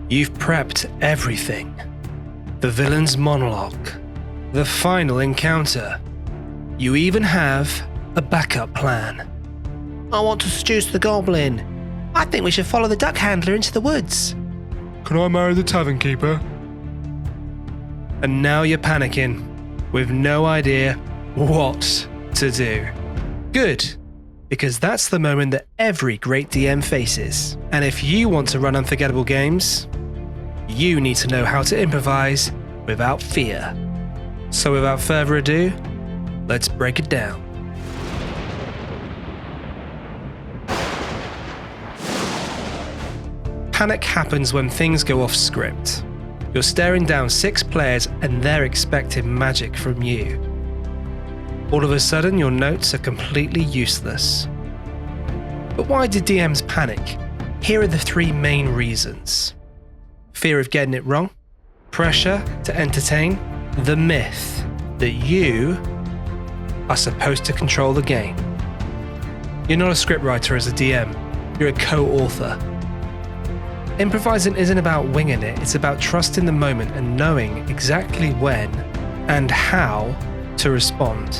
You've prepped everything. The villain's monologue, the final encounter. You even have a backup plan. I want to seduce the goblin. I think we should follow the duck handler into the woods. Can I marry the tavern keeper? And now you're panicking, with no idea what to do. Good, because that's the moment that every great DM faces. And if you want to run unforgettable games, you need to know how to improvise without fear. So without further ado, let's break it down. Panic happens when things go off script. You're staring down 6 players and they're expecting magic from you. All of a sudden, your notes are completely useless. But why do DMs panic? Here are the 3 main reasons. Fear of getting it wrong, pressure to entertain, the myth that you are supposed to control the game. You're not a scriptwriter as a DM, you're a co-author. Improvising isn't about winging it, it's about trusting the moment and knowing exactly when and how to respond.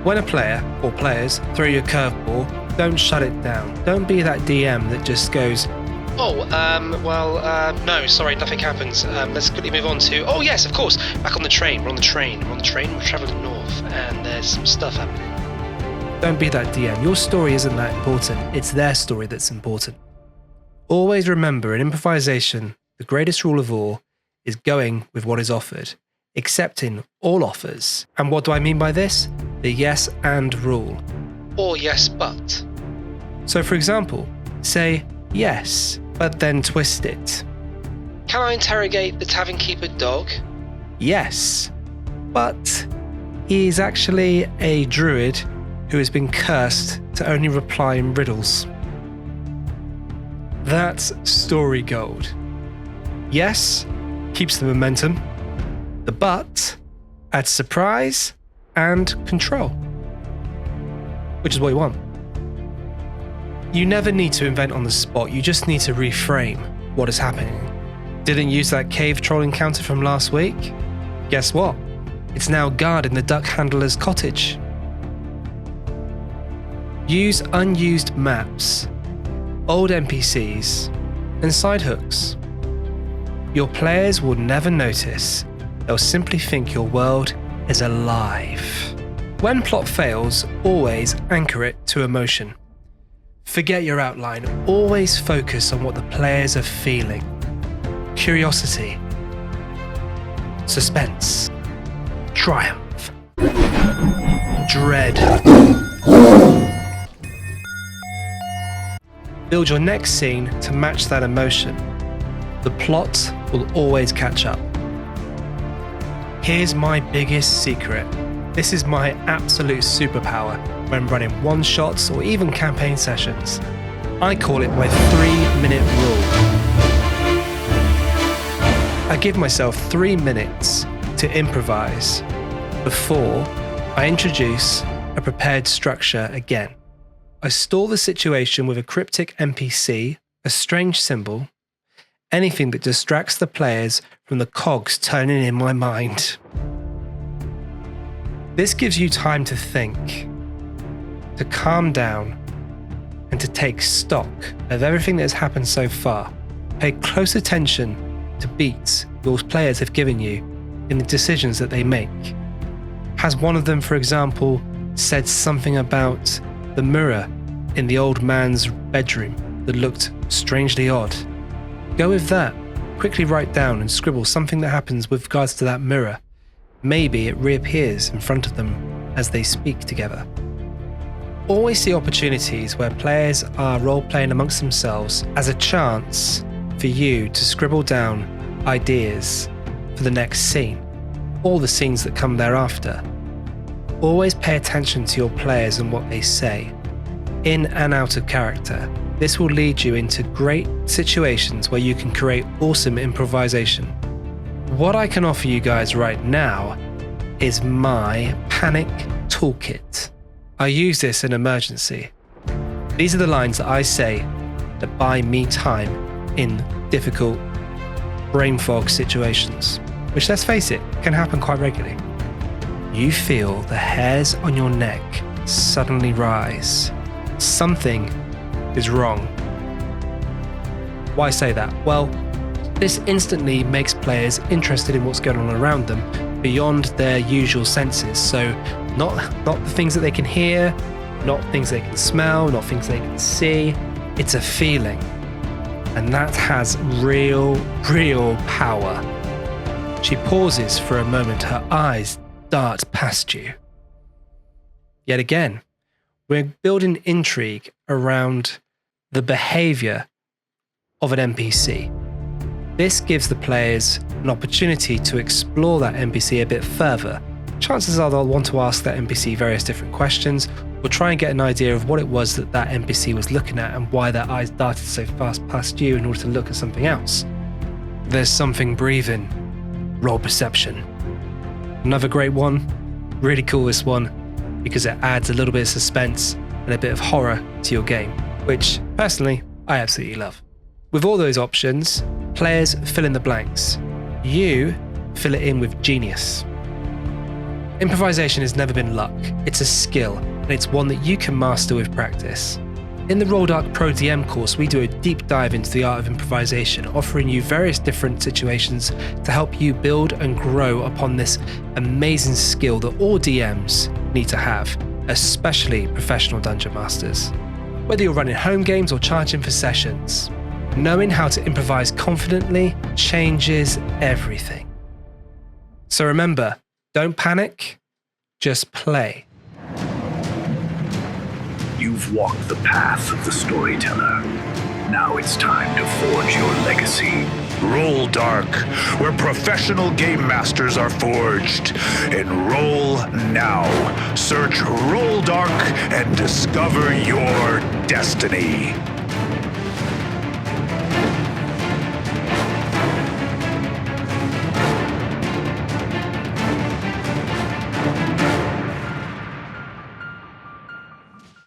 When a player or players throw you a curveball, don't shut it down. Don't be that DM that just goes, no, sorry, nothing happens. Let's quickly move on to, oh yes, of course, back on the train, we're traveling north, and there's some stuff happening. Don't be that DM. Your story isn't that important, it's their story that's important. Always remember, in improvisation, the greatest rule of all is going with what is offered, accepting all offers. And what do I mean by this? The yes and rule. Or yes but. So for example, say yes, but then twist it. Can I interrogate the tavern keeper dog? Yes, but he is actually a druid who has been cursed to only reply in riddles. That's story gold. Yes, keeps the momentum. The but adds surprise and control, which is what you want. You never need to invent on the spot, you just need to reframe what is happening. Didn't use that cave troll encounter from last week? Guess what? It's now guarding the duck handler's cottage. Use unused maps, old NPCs, and side hooks. Your players will never notice. They'll simply think your world is alive. When plot fails, always anchor it to emotion. Forget your outline. Always focus on what the players are feeling. Curiosity, suspense, triumph, dread. Build your next scene to match that emotion. The plot will always catch up. Here's my biggest secret. This is my absolute superpower when running one-shots or even campaign sessions. I call it my 3-minute rule. I give myself 3 minutes to improvise before I introduce a prepared structure again. I stall the situation with a cryptic NPC, a strange symbol, anything that distracts the players from the cogs turning in my mind. This gives you time to think, to calm down, and to take stock of everything that has happened so far. Pay close attention to beats your players have given you in the decisions that they make. Has one of them, for example, said something about the mirror in the old man's bedroom that looked strangely odd? Go with that. Quickly write down and scribble something that happens with regards to that mirror. Maybe it reappears in front of them as they speak together. Always see opportunities where players are role-playing amongst themselves as a chance for you to scribble down ideas for the next scene, or the scenes that come thereafter. Always pay attention to your players and what they say, in and out of character. This will lead you into great situations where you can create awesome improvisation. What I can offer you guys right now is my panic toolkit. I use this in emergency. These are the lines that I say that buy me time in difficult brain fog situations, which, let's face it, can happen quite regularly. You feel the hairs on your neck suddenly rise. Something is wrong. Why say that? Well, this instantly makes players interested in what's going on around them beyond their usual senses. So not the things that they can hear, not things they can smell, not things they can see. It's a feeling. And that has real power. She pauses for a moment, her eyes dart past you. Yet again, we're building intrigue around the behavior of an NPC. This gives the players an opportunity to explore that NPC a bit further. Chances are they'll want to ask that NPC various different questions, or try and get an idea of what it was that NPC was looking at and why their eyes darted so fast past you in order to look at something else. There's something breathing. Roll perception. Another great one. Really cool, this one, because it adds a little bit of suspense and a bit of horror to your game, which personally I absolutely love. With all those options, players fill in the blanks. You fill it in with genius. Improvisation has never been luck. It's a skill, and it's one that you can master with practice. In the Rolldark Pro DM course, we do a deep dive into the art of improvisation, offering you various different situations to help you build and grow upon this amazing skill that all DMs need to have, especially professional dungeon masters. Whether you're running home games or charging for sessions, knowing how to improvise confidently changes everything. So remember, don't panic, just play. You've walked the path of the storyteller. Now it's time to forge your legacy. Rolldark, where professional game masters are forged. Enroll now. Search Rolldark and discover your destiny.